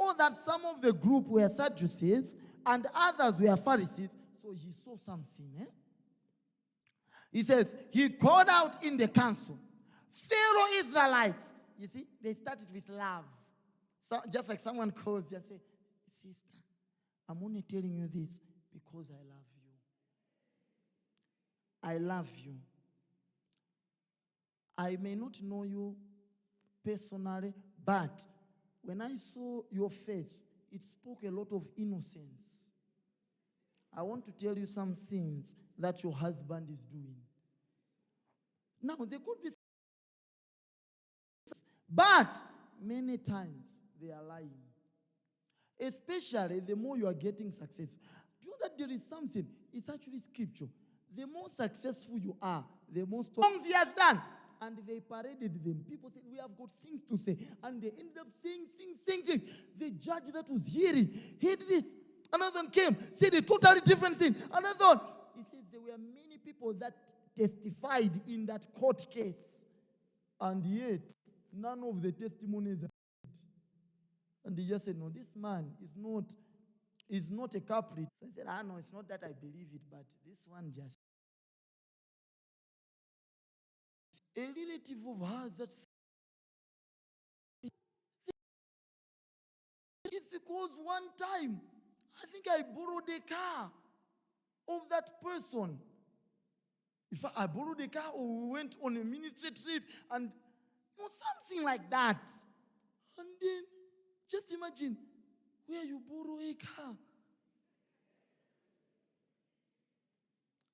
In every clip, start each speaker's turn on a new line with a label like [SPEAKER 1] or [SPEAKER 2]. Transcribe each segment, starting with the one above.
[SPEAKER 1] saw that some of the group were Sadducees and others were Pharisees. So he saw something. He says, he called out in the council, fellow Israelites. You see, they started with love. So, just like someone calls you and say, sister, I'm only telling you this because I love you. I love you. I may not know you personally, but when I saw your face, it spoke a lot of innocence. I want to tell you some things that your husband is doing. Now, there could be, but many times they are lying. Especially the more you are getting successful. Do you know that there is something? It's actually scripture. The more successful you are, the more songs he has done. And they paraded them. People said, we have got things to say. And they ended up saying things. The judge that was hearing, heard this. Another one came, said a totally different thing. Another one. He says there were many people that testified in that court case. And yet, none of the testimonies are good. And he just said, no, this man is not a culprit. So I said, no, it's not that I believe it, but this one just. A relative of hers that it's because one time, I think I borrowed a car of that person. If I borrowed a car or we went on a ministry trip and something like that. And then, just imagine where you borrow a car.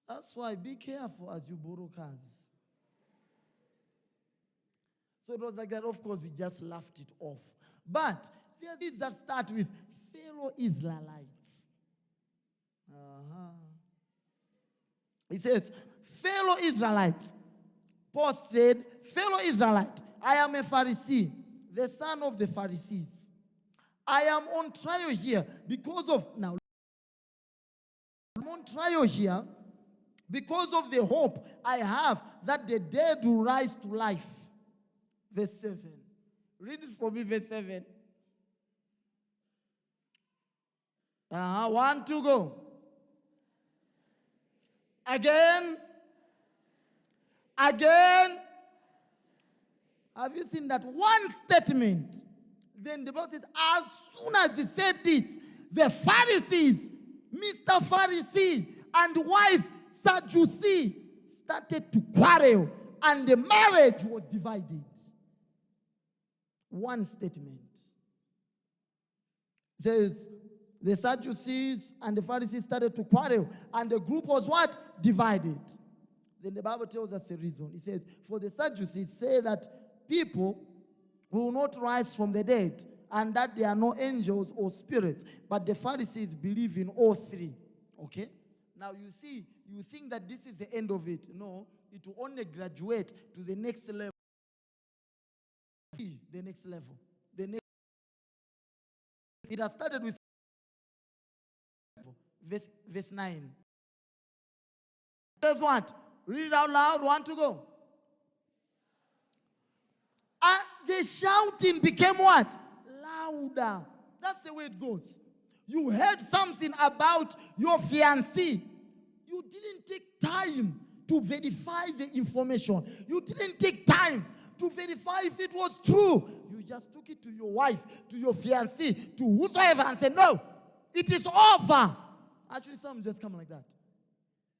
[SPEAKER 1] That's why be careful as you borrow cars. So it was like that. Of course, we just laughed it off. But there's things that start with fellow Israelites. He says, fellow Israelites. Paul said, fellow Israelite, I am a Pharisee, the son of the Pharisees. I am on trial here because of, now, I'm on trial here because of the hope I have that the dead will rise to life. Verse 7. Read it for me, verse 7. 1, 2, go. Again. Have you seen that one statement? Then the Bible says, as soon as he said this, the Pharisees, Mr. Pharisee and wife Sadducee, started to quarrel, and the marriage was divided. One statement. It says, the Sadducees and the Pharisees started to quarrel, and the group was what? Divided. Then the Bible tells us the reason. It says, for the Sadducees say that people will not rise from the dead, and that there are no angels or spirits, but the Pharisees believe in all three. Okay? Now you see, you think that this is the end of it. No, it will only graduate to the next level. The next level. It has started with verse 9. Says what? Read it out loud. 1 to go. And the shouting became what? Louder. That's the way it goes. You heard something about your fiancé. You didn't take time to verify the information. You didn't take time to verify if it was true. You just took it to your wife, to your fiancé, to whosoever, and said, no, it is over. Actually, some just come like that.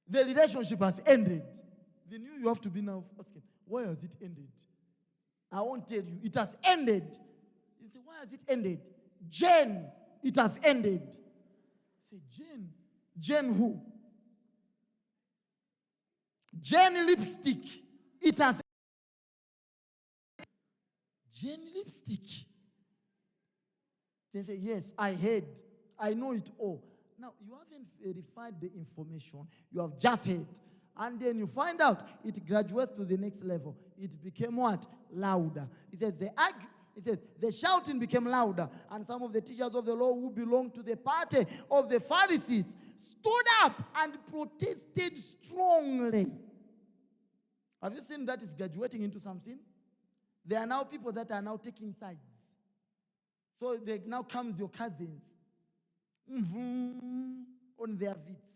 [SPEAKER 1] The relationship has ended. Then you have to be now asking, why has it ended? I won't tell you. It has ended. You say, why has it ended? Jen, it has ended. Say, Jen. Jen who? Jen lipstick. It has Jen lipstick. They say, yes, I heard. I know it all. Now, you haven't verified the information. You have just heard. And then you find out it graduates to the next level. It became what? Louder. It says, the shouting became louder. And some of the teachers of the law who belonged to the party of the Pharisees stood up and protested strongly. Have you seen that is graduating into something? There are now people that are now taking sides. So there now comes your cousins. On their feet.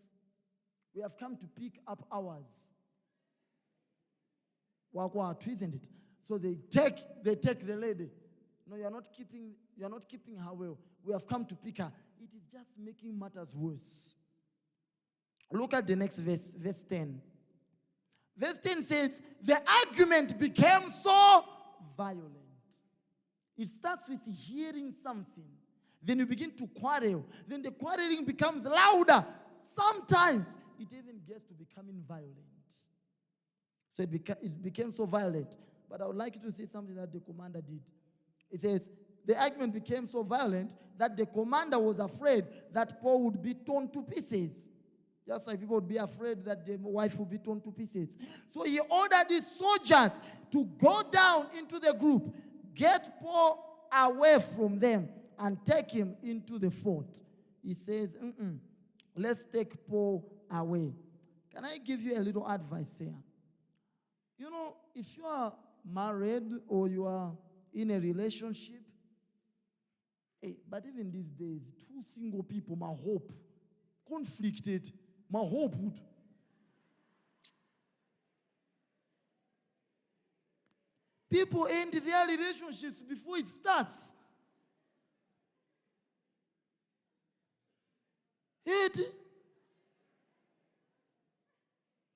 [SPEAKER 1] We have come to pick up ours. Isn't it? So they take the lady. No, you're not keeping her well. We have come to pick her. It is just making matters worse. Look at the next verse, verse 10. Verse 10 says, the argument became so violent. It starts with hearing something. Then you begin to quarrel. Then the quarreling becomes louder. Sometimes it even gets to becoming violent. So it became so violent. But I would like you to see something that the commander did. It says, the argument became so violent that the commander was afraid that Paul would be torn to pieces. Just like people would be afraid that the wife would be torn to pieces. So he ordered his soldiers to go down into the group, get Paul away from them, and take him into the fort. He says, let's take Paul away. Can I give you a little advice here? You know, if you are married or you are in a relationship, but even these days, two single people, my hope, conflicted, my hope would. People end their relationships before it starts.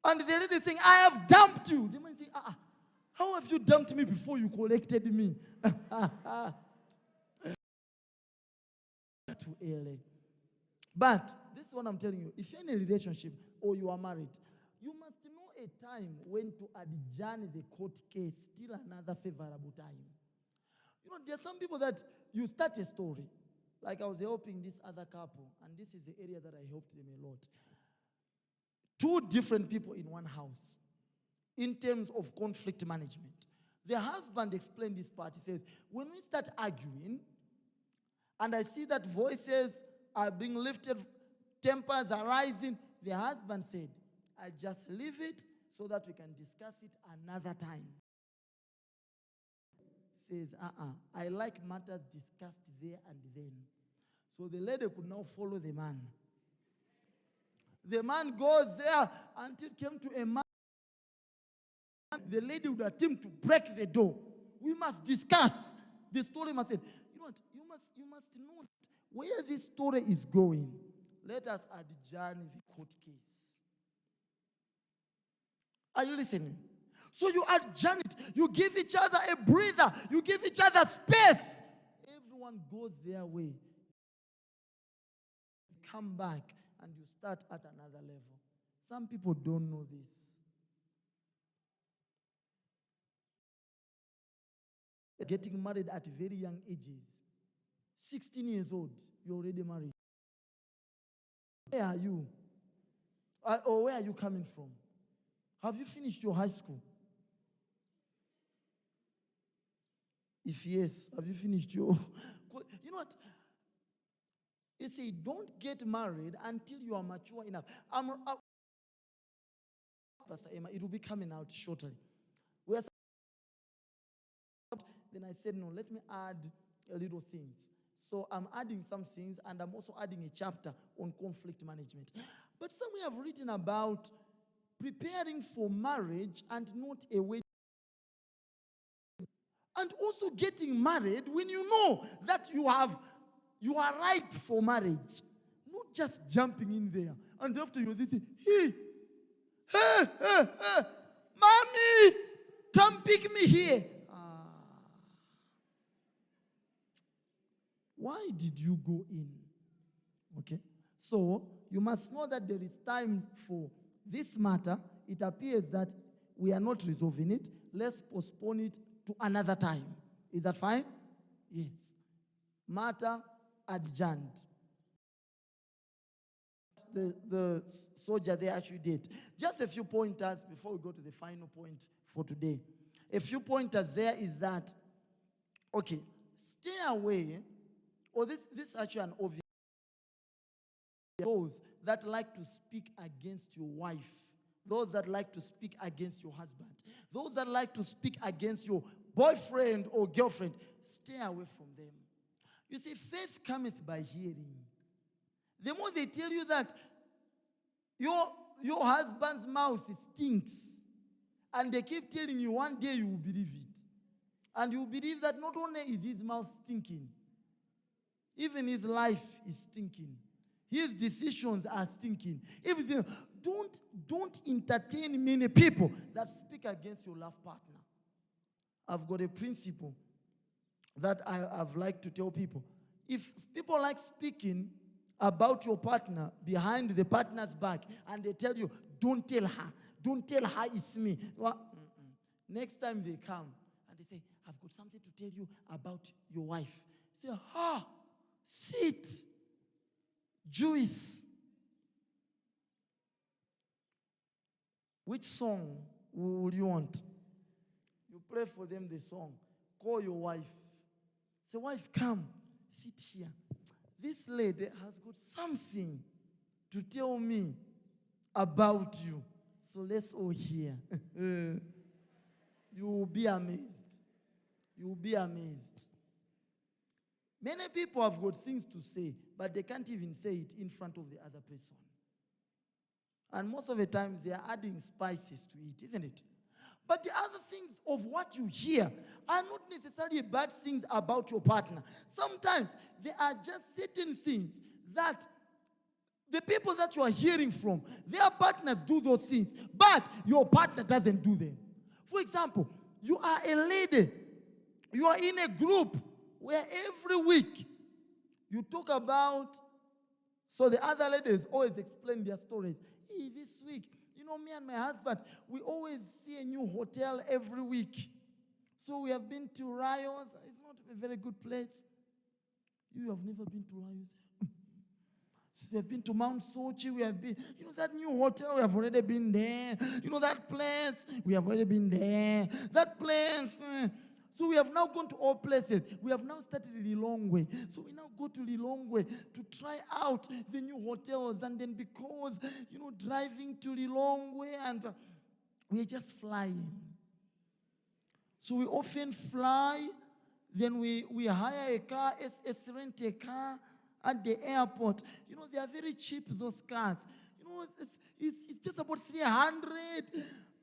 [SPEAKER 1] And the lady saying, I have dumped you. They might say, how have you dumped me before you collected me? Too early. But this is what I'm telling you. If you're in a relationship or you are married, you must know a time when to adjourn the court case till another favorable time. You know, there are some people that you start a story. Like I was helping this other couple, and this is the area that I helped them a lot. Two different people in one house in terms of conflict management. The husband explained this part. He says, when we start arguing, and I see that voices are being lifted, tempers are rising, the husband said, I just leave it so that we can discuss it another time. Says, I like matters discussed there and then. So the lady could now follow the man. The man goes there until it came to a man. The lady would attempt to break the door. We must discuss. The story must say, you know what, you must know where this story is going. Let us adjourn the court case. Are you listening? So you adjourn it. You give each other a breather. You give each other space. Everyone goes their way. Come back and you start at another level. Some people don't know this. Getting married at very young ages. 16 years old, you're already married. Where are you? Or where are you coming from? Have you finished your high school? If yes, have you finished your... You know what? You see, don't get married until you are mature enough. Pastor Emma, it will be coming out shortly. Then I said, no, let me add a little things. So I'm adding some things, and I'm also adding a chapter on conflict management. But some we have written about preparing for marriage and not a wedding. And also getting married when you know that you are ripe for marriage. Not just jumping in there. And after you, they say, hey, mommy, come pick me here. Why did you go in? Okay. So you must know that there is time for this matter. It appears that we are not resolving it. Let's postpone it to another time. Is that fine? Yes. Matter adjourned. The soldier there actually did. Just a few pointers before we go to the final point for today. A few pointers there is that, okay, stay away. Or this is actually an obvious. Those that like to speak against your wife. Those that like to speak against your husband. Those that like to speak against your boyfriend or girlfriend. Stay away from them. You see, faith cometh by hearing. The more they tell you that your husband's mouth stinks, and they keep telling you, one day you will believe it. And you will believe that not only is his mouth stinking, even his life is stinking. His decisions are stinking. Everything. Don't entertain many people that speak against your love partner. I've got a principle that I've liked to tell people. If people like speaking about your partner behind the partner's back, and they tell you, don't tell her it's me. Well, next time they come and they say, I've got something to tell you about your wife. Say, sit, Jewish. Which song would you want? You play for them the song. Call your wife. Say, wife, come, sit here. This lady has got something to tell me about you. So let's all hear. You will be amazed. You will be amazed. Many people have got things to say, but they can't even say it in front of the other person. And most of the times they are adding spices to it, isn't it? But the other things of what you hear are not necessarily bad things about your partner. Sometimes there are just certain things that the people that you are hearing from, their partners do those things, but your partner doesn't do them. For example, you are a lady, you are in a group where every week you talk about, so the other ladies always explain their stories. Hey, this week, me and my husband, we always see a new hotel every week. So we have been to Rayos. It's not a very good place. You have never been to Rayos. So we have been to Mount Sochi. We have been, that new hotel, we have already been there. That place, we have already been there. That place. So we have now gone to all places. We have now started Lilongwe. So we now go to Lilongwe to try out the new hotels. And then because, driving to Lilongwe and we're just flying. So we often fly. Then we hire a car, rent a car at the airport. They are very cheap, those cars. It's just about 300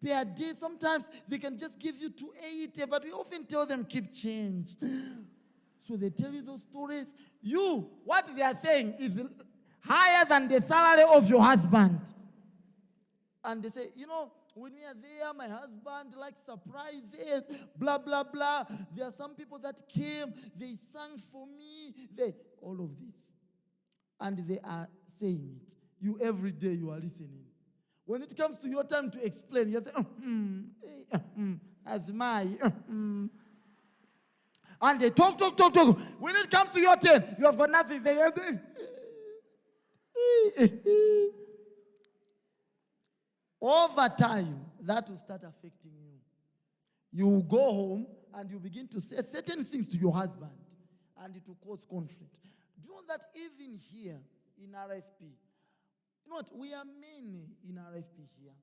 [SPEAKER 1] per day. Sometimes they can just give you 280, but we often tell them keep change. So they tell you those stories. What they are saying is higher than the salary of your husband. And they say, when we are there, my husband likes surprises, blah, blah, blah. There are some people that came, they sang for me, all of this. And they are saying it. Every day you are listening. When it comes to your time to explain, you say, as my, and they talk. When it comes to your turn, you have got nothing to say. Over time, that will start affecting you. You will go home and you begin to say certain things to your husband, and it will cause conflict. Do you know that even here in RFP, we are many in RFP here.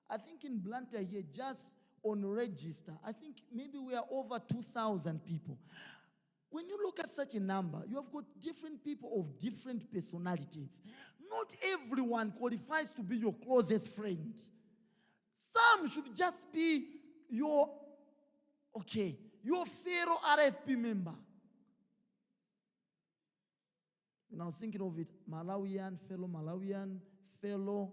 [SPEAKER 1] I think in Blantyre here, just on register, I think maybe we are over 2,000 people. When you look at such a number, you have got different people of different personalities. Not everyone qualifies to be your closest friend. Some should just be your fellow RFP member. And I was thinking of it, Malawian, fellow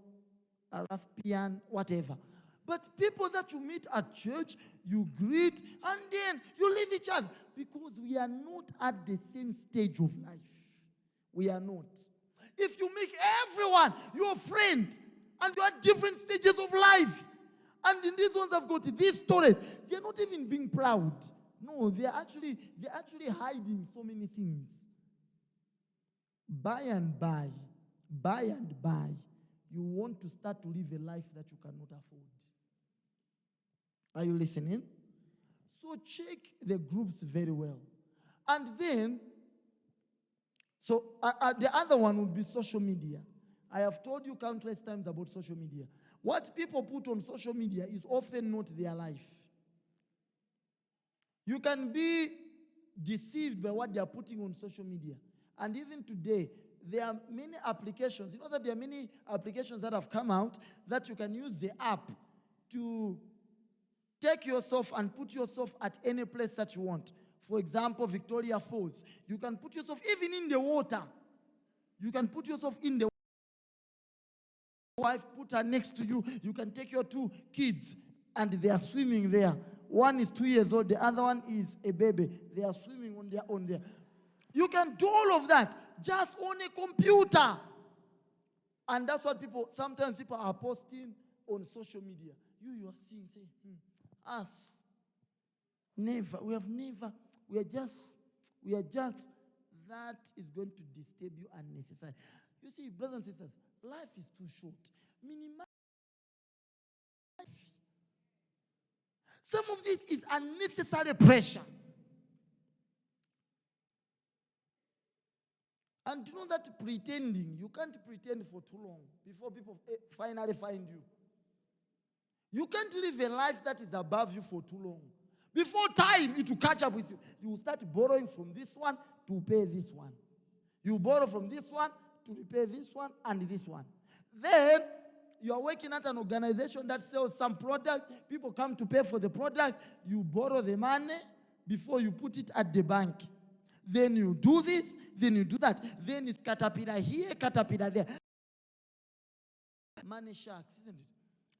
[SPEAKER 1] RFPian, whatever. But people that you meet at church, you greet, and then you leave each other. Because we are not at the same stage of life. We are not. If you make everyone your friend, and you are at different stages of life, and in these ones I've got these stories, they're not even being proud. No, they're actually hiding so many things. By and by, you want to start to live a life that you cannot afford. Are you listening? So check the groups very well. And then, the other one would be social media. I have told you countless times about social media. What people put on social media is often not their life. You can be deceived by what they are putting on social media. And even today, there are many applications. You know that there are many applications that have come out that you can use the app to take yourself and put yourself at any place that you want. For example, Victoria Falls. You can put yourself even in the water. You can put yourself in the wife, put her next to you. You can take your 2 kids and they are swimming there. One is 2 years old, the other one is a baby. They are swimming on their own there. You can do all of that just on a computer. And that's what sometimes people are posting on social media. You are seeing, say, us, never, we are just, that is going to disturb you unnecessarily. You see, brothers and sisters, life is too short. Minimize life. Some of this is unnecessary pressure. And you know that pretending, you can't pretend for too long before people finally find you. You can't live a life that is above you for too long. Before time, it will catch up with you. You will start borrowing from this one to pay this one. You borrow from this one to repay this one and this one. Then, you are working at an organization that sells some products. People come to pay for the products. You borrow the money before you put it at the bank. Then you do this, then you do that. Then it's caterpillar here, caterpillar there. Money sharks, isn't it?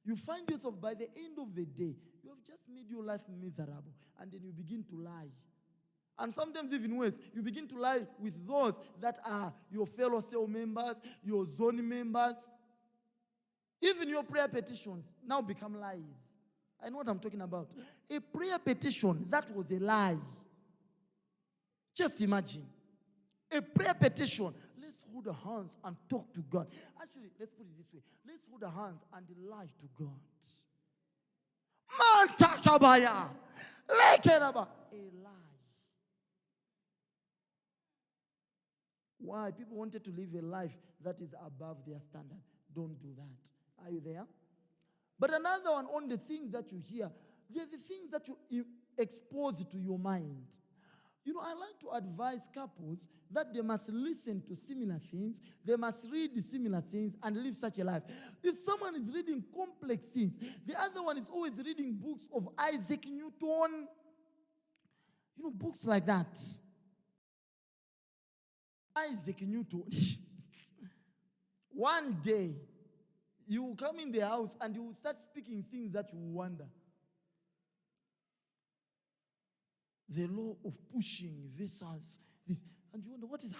[SPEAKER 1] You find yourself by the end of the day, you have just made your life miserable. And then you begin to lie. And sometimes even worse, you begin to lie with those that are your fellow cell members, your zone members. Even your prayer petitions now become lies. I know what I'm talking about. A prayer petition, that was a lie. Just imagine. A prayer petition. Let's hold our hands and talk to God. Actually, let's put it this way. Let's hold our hands and lie to God. Man takabaya. Lekeraba. A lie. Why? People wanted to live a life that is above their standard. Don't do that. Are you there? But another one on the things that you hear, they're the things that you expose to your mind. You know, I like to advise couples that they must listen to similar things, they must read similar things and live such a life. If someone is reading complex things, the other one is always reading books of Isaac Newton, you know, books like that. Isaac Newton. One day, you will come in the house and you will start speaking things that you wonder. The law of pushing versus this. And you wonder, what is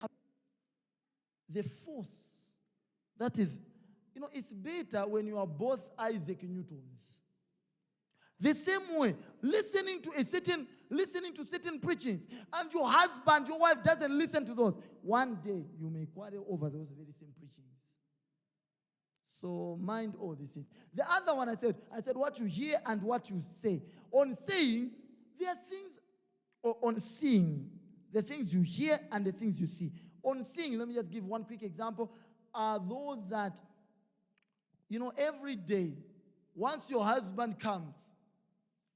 [SPEAKER 1] happening? The force. That is, you know, it's better when you are both Isaac Newtons. The same way, listening to certain preachings, and your husband, your wife doesn't listen to those. One day, you may quarrel over those very same preachings. So mind all these things. The other one I said what you hear and what you say. On saying, there are things, or on seeing, the things you hear and the things you see. On seeing, let me just give one quick example, are those that, you know, every day, once your husband comes,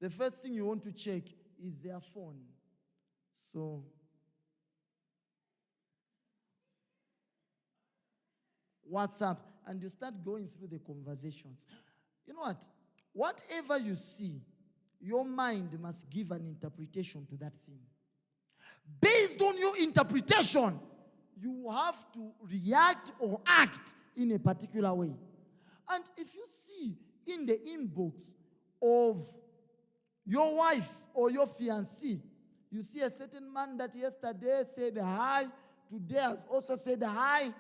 [SPEAKER 1] the first thing you want to check is their phone. So, WhatsApp, and you start going through the conversations. You know what? Whatever you see, your mind must give an interpretation to that thing. Based on your interpretation, you have to react or act in a particular way. And if you see in the inbox of your wife or your fiancé, you see a certain man that yesterday said hi, today has also said hi,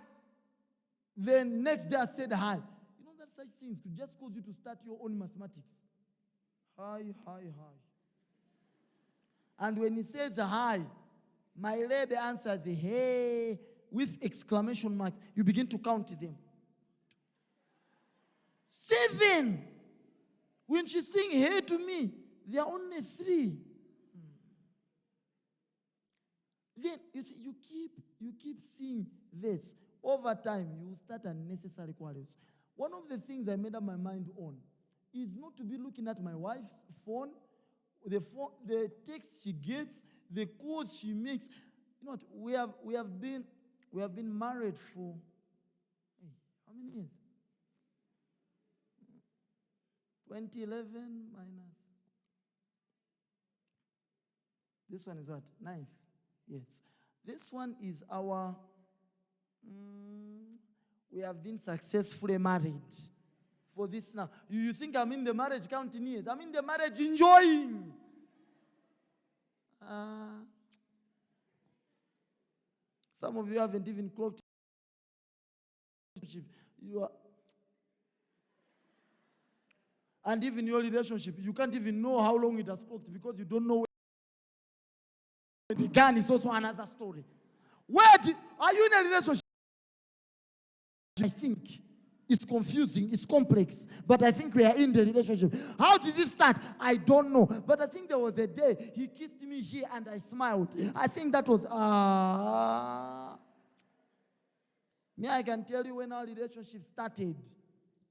[SPEAKER 1] then next day I said hi. You know that such things could just cause you to start your own mathematics. Hi, hi, hi. And when he says hi, my lady answers, hey, with exclamation marks. You begin to count them. 7. When she's saying hey to me, there are only 3. Then you see, you keep seeing this. Over time, you will start unnecessary quarrels. One of the things I made up my mind on is not to be looking at my wife's phone the text she gets, the calls she makes. You know what? We have been married for how many years? 2011 minus. This one is what? 9th. Yes. This one is our. We have been successfully married for this now. You think I'm in the marriage counting years? I'm in the marriage enjoying. Some of you haven't even clocked. You are, and even your relationship, you can't even know how long it has clocked because you don't know where it began. It's also another story. Are you in a relationship? I think it's confusing, it's complex, but I think we are in the relationship. How did it start? I don't know. But I think there was a day he kissed me here and I smiled. I think that was, me, I can tell you when our relationship started.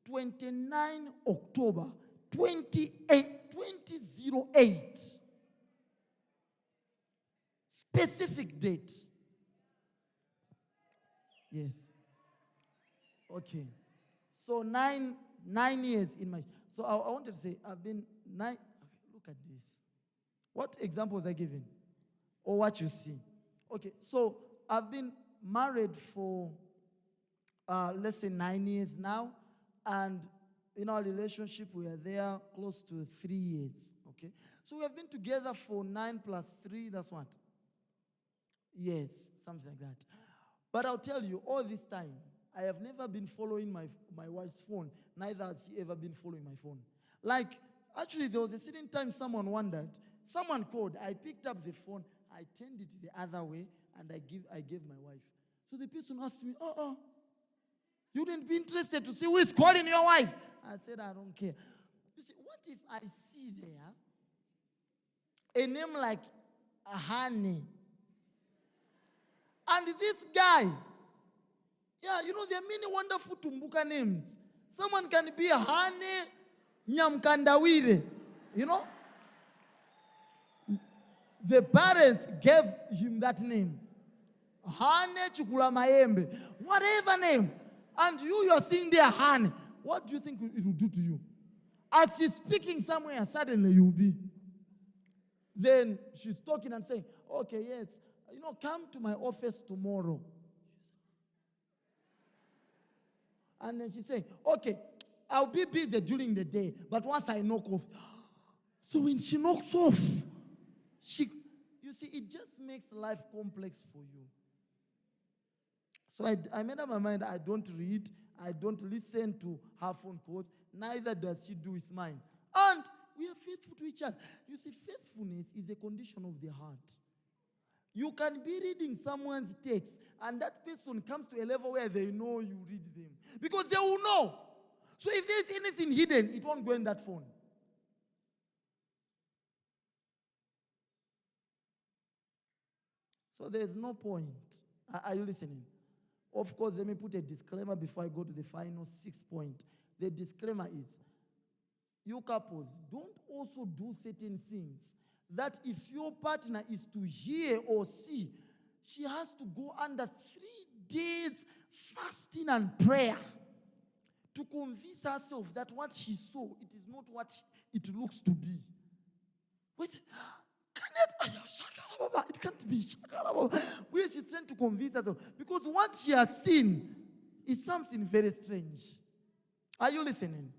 [SPEAKER 1] 29 October 2008. Specific date. Yes. Okay. So nine years in my... So I wanted to say, I've been 9... Okay, look at this. What examples I given? Or what you see? Okay, so I've been married for, let's say 9 years now. And in our relationship, we are there close to 3 years. Okay? So we have been together for 9 plus 3, that's what? Yes, something like that. But I'll tell you, all this time, I have never been following my wife's phone. Neither has she ever been following my phone. Like, actually, there was a certain time someone wondered. Someone called. I picked up the phone. I turned it the other way, and I gave my wife. So the person asked me, you wouldn't be interested to see who is calling your wife? I said, I don't care. You see, what if I see there a name like Honey? And this guy, yeah, you know, there are many wonderful Tumbuka names. Someone can be Hane Nyamkandawire. You know? The parents gave him that name. Hane Chukula Maembe. Whatever name. And you are seeing there Hane. What do you think it will do to you? As she's speaking somewhere, suddenly you'll be. Then she's talking and saying, okay, yes, you know, come to my office tomorrow. And then she's saying, okay, I'll be busy during the day, but once I knock off. So when she knocks off, you see, it just makes life complex for you. So I made up my mind, I don't read, I don't listen to her phone calls, neither does she do with mine. And we are faithful to each other. You see, faithfulness is a condition of the heart. You can be reading someone's text, and that person comes to a level where they know you read them. Because they will know. So if there's anything hidden, it won't go in that phone. So there's no point. Are you listening? Of course, let me put a disclaimer before I go to the final 6th point. The disclaimer is, you couples, don't also do certain things that if your partner is to hear or see, she has to go under 3 days fasting and prayer to convince herself that what she saw, it is not what it looks to be. Wait, it can't be. Where she's trying to convince herself. Because what she has seen is something very strange. Are you listening?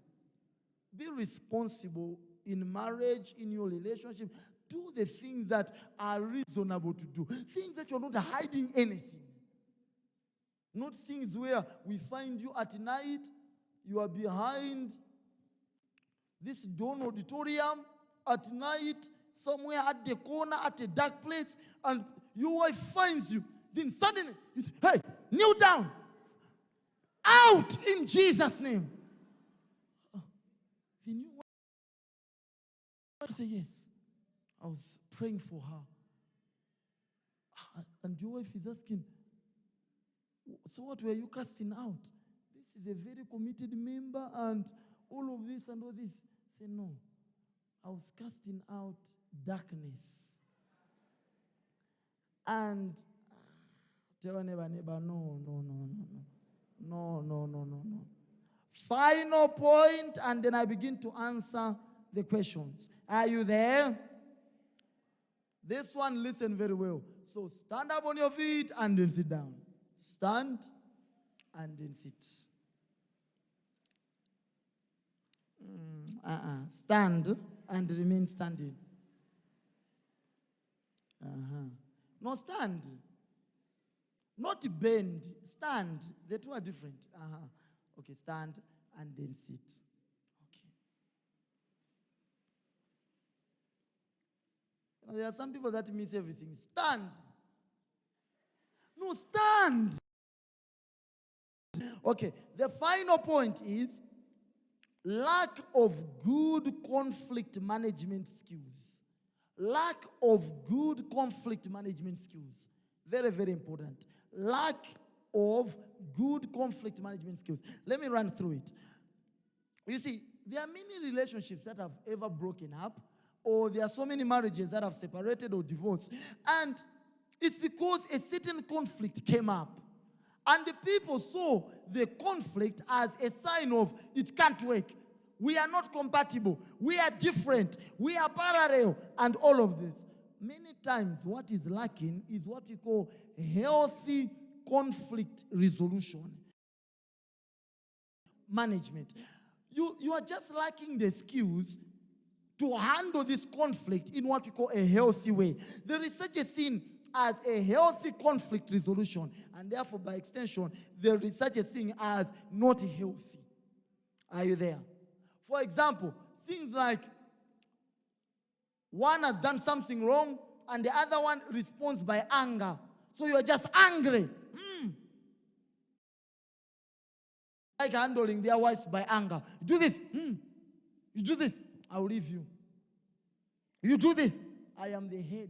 [SPEAKER 1] Be responsible in marriage, in your relationship. Do the things that are reasonable to do. Things that you're not hiding anything. Not things where we find you at night, you are behind this Dawn auditorium at night, somewhere at the corner, at a dark place, and your wife finds you. Then suddenly, you say, hey, kneel down. Out in Jesus' name. Then you say, yes. I was praying for her. And your wife is asking, so what were you casting out? This is a very committed member and all of this and all this. Say, no. I was casting out darkness. And tell your neighbor, no. Final point, and then I begin to answer the questions. Are you there? This one, listen very well. So stand up on your feet and then sit down. Stand and then sit. Stand and remain standing. No, stand. Not bend. Stand. The two are different. Okay, stand and then sit. Okay. You know, there are some people that miss everything. Stand. No, stand. Okay, the final point is lack of good conflict management skills. Lack of good conflict management skills. Very, very important. Lack of good conflict management skills. Let me run through it. You see, there are many relationships that have ever broken up, or there are so many marriages that have separated or divorced. And it's because a certain conflict came up. And the people saw the conflict as a sign of it can't work. We are not compatible. We are different. We are parallel. And all of this. Many times what is lacking is what we call healthy conflict resolution management. You are just lacking the skills to handle this conflict in what we call a healthy way. There is such a thing as a healthy conflict resolution, and therefore by extension there is such a thing as not healthy. Are you there? For example, things like one has done something wrong and the other one responds by anger. So you are just angry. Like handling their wives by anger. You do this. You do this. I will leave you. You do this. I am the head.